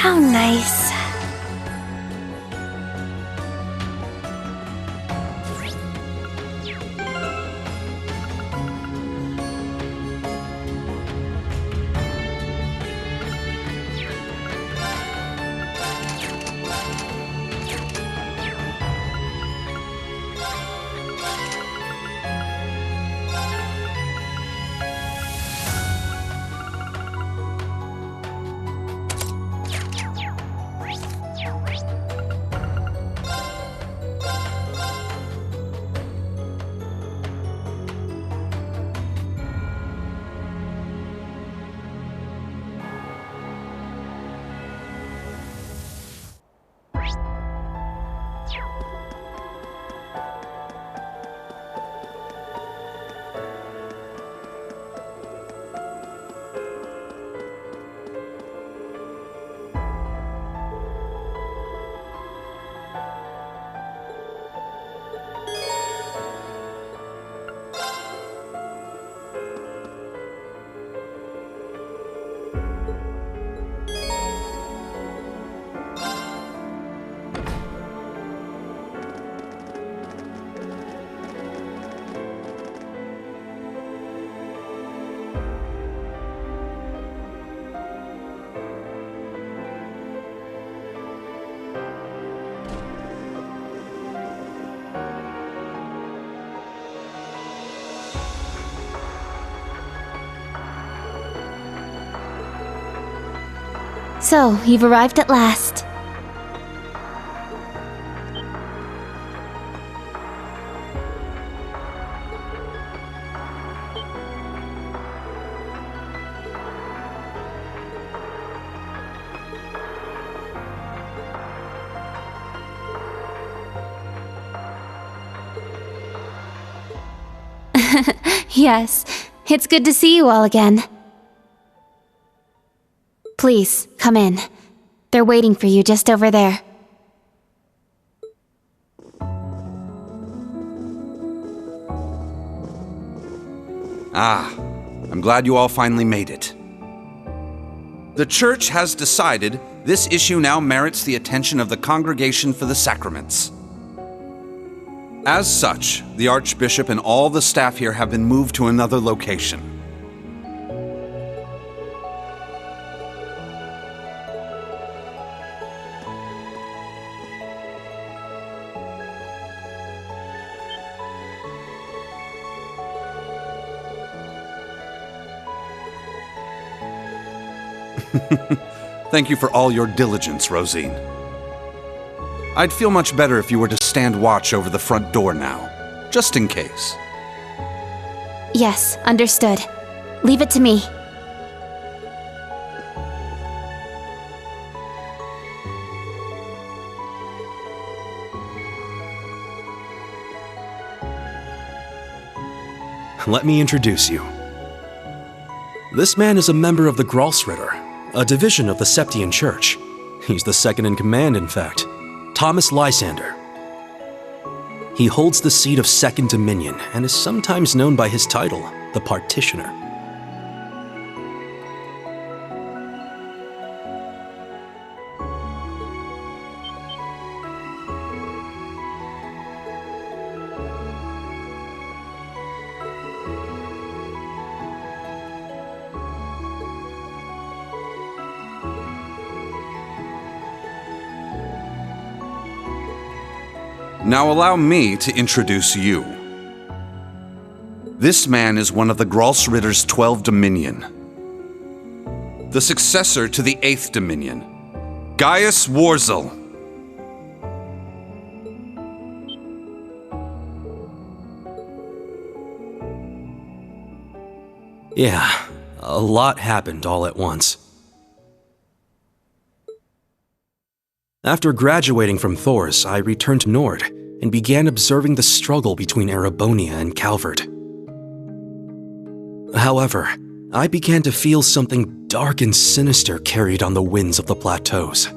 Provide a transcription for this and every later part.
How nice. So, you've arrived at last. Yes, it's good to see you all again. Please, come in. They're waiting for you just over there. Ah, I'm glad you all finally made it. The Church has decided this issue now merits the attention of the Congregation for the Sacraments. As such, the Archbishop and all the staff here have been moved to another location. Thank you for all your diligence, Rosine. I'd feel much better if you were to stand watch over the front door now, just in case. Yes, understood. Leave it to me. Let me introduce you. This man is a member of the Gralsritter, a division of the Septian Church. He's the second in command, in fact. Thomas Lysander. He holds the seat of Second Dominion and is sometimes known by his title, the Partitioner. Now allow me to introduce you. This man is one of the Gralsritter's 12 Dominion. The successor to the 8th Dominion, Gaius Warzel. Yeah, a lot happened all at once. After graduating from Thors, I returned to Nord and began observing the struggle between Erebonia and Calvert. However, I began to feel something dark and sinister carried on the winds of the plateaus.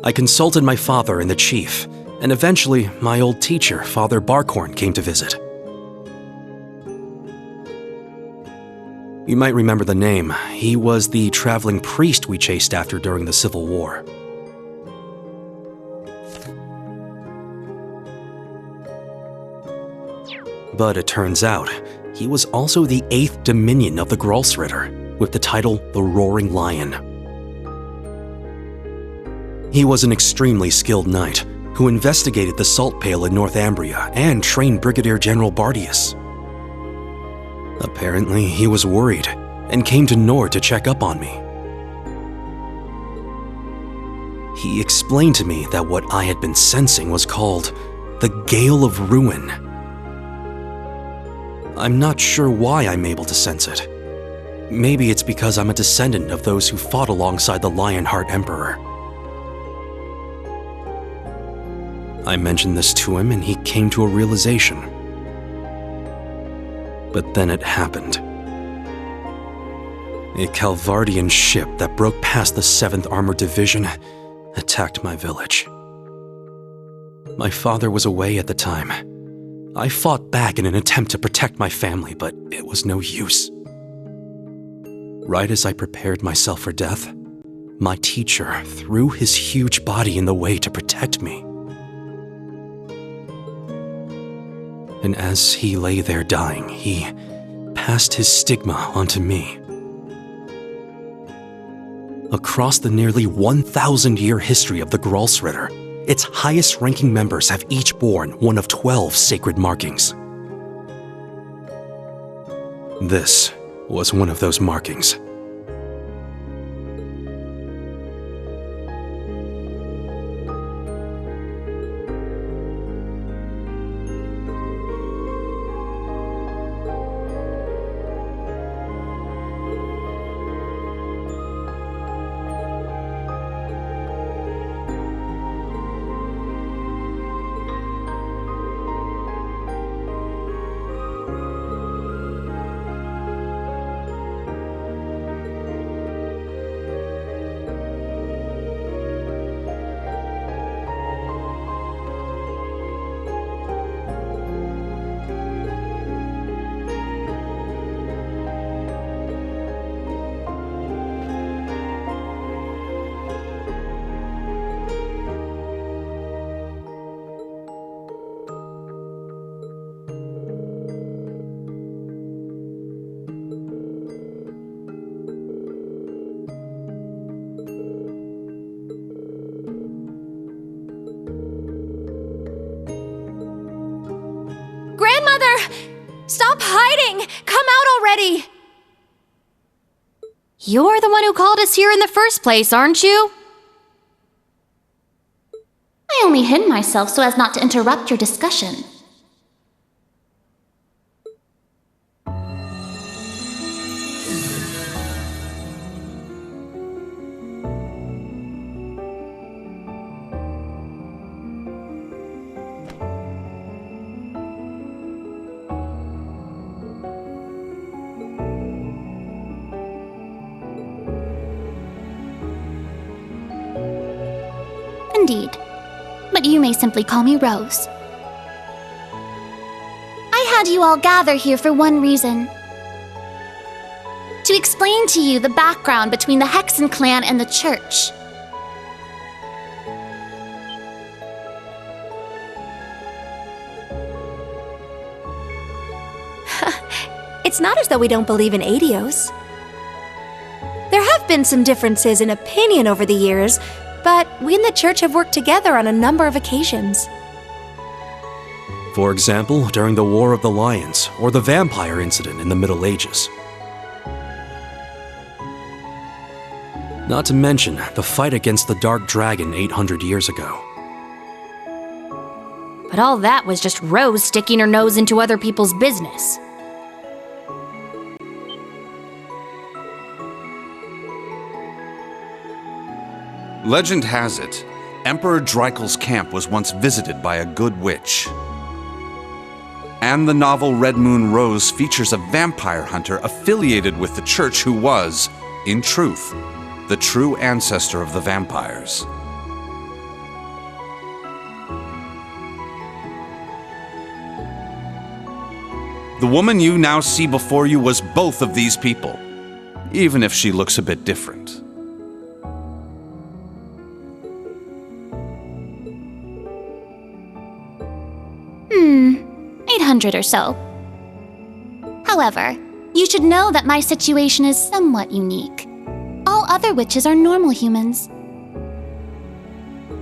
I consulted my father and the chief, and eventually my old teacher, Father Barkhorn, came to visit. You might remember the name. He was the traveling priest we chased after during the Civil War. But it turns out, he was also the 8th Dominion of the Gralsritter, with the title the Roaring Lion. He was an extremely skilled knight who investigated the Salt Pale in Northumbria and trained Brigadier General Bardius. Apparently, he was worried and came to Nord to check up on me. He explained to me that what I had been sensing was called the Gale of Ruin. I'm not sure why I'm able to sense it. Maybe it's because I'm a descendant of those who fought alongside the Lionheart Emperor. I mentioned this to him and he came to a realization. But then it happened. A Calvardian ship that broke past the 7th Armored Division attacked my village. My father was away at the time. I fought back in an attempt to protect my family, but it was no use. Right as I prepared myself for death, my teacher threw his huge body in the way to protect me. And as he lay there dying, he passed his stigma onto me. Across the nearly 1,000-year history of the Gralsritter, its highest-ranking members have each borne one of 12 sacred markings. This was one of those markings. Mother! Stop hiding! Come out already! You're the one who called us here in the first place, aren't you? I only hid myself so as not to interrupt your discussion. Indeed. But you may simply call me Rose. I had you all gather here for one reason. To explain to you the background between the Hexen clan and the Church. It's not as though we don't believe in Adios. There have been some differences in opinion over the years, but we and the Church have worked together on a number of occasions. For example, during the War of the Lions, or the vampire incident in the Middle Ages. Not to mention the fight against the Dark Dragon 800 years ago. But all that was just Rose sticking her nose into other people's business. Legend has it, Emperor Dreikel's camp was once visited by a good witch. And the novel Red Moon Rose features a vampire hunter affiliated with the Church who was, in truth, the true ancestor of the vampires. The woman you now see before you was both of these people, even if she looks a bit different. 800 or so. However, you should know that my situation is somewhat unique. All other witches are normal humans.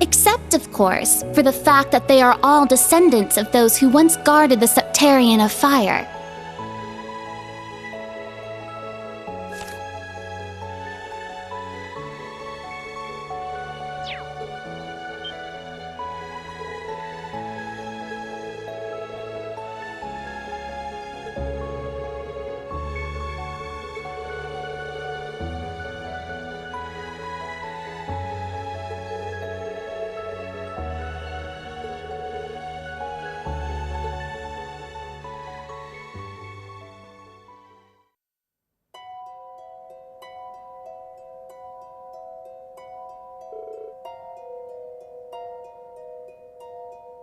Except, of course, for the fact that they are all descendants of those who once guarded the Septarian of Fire.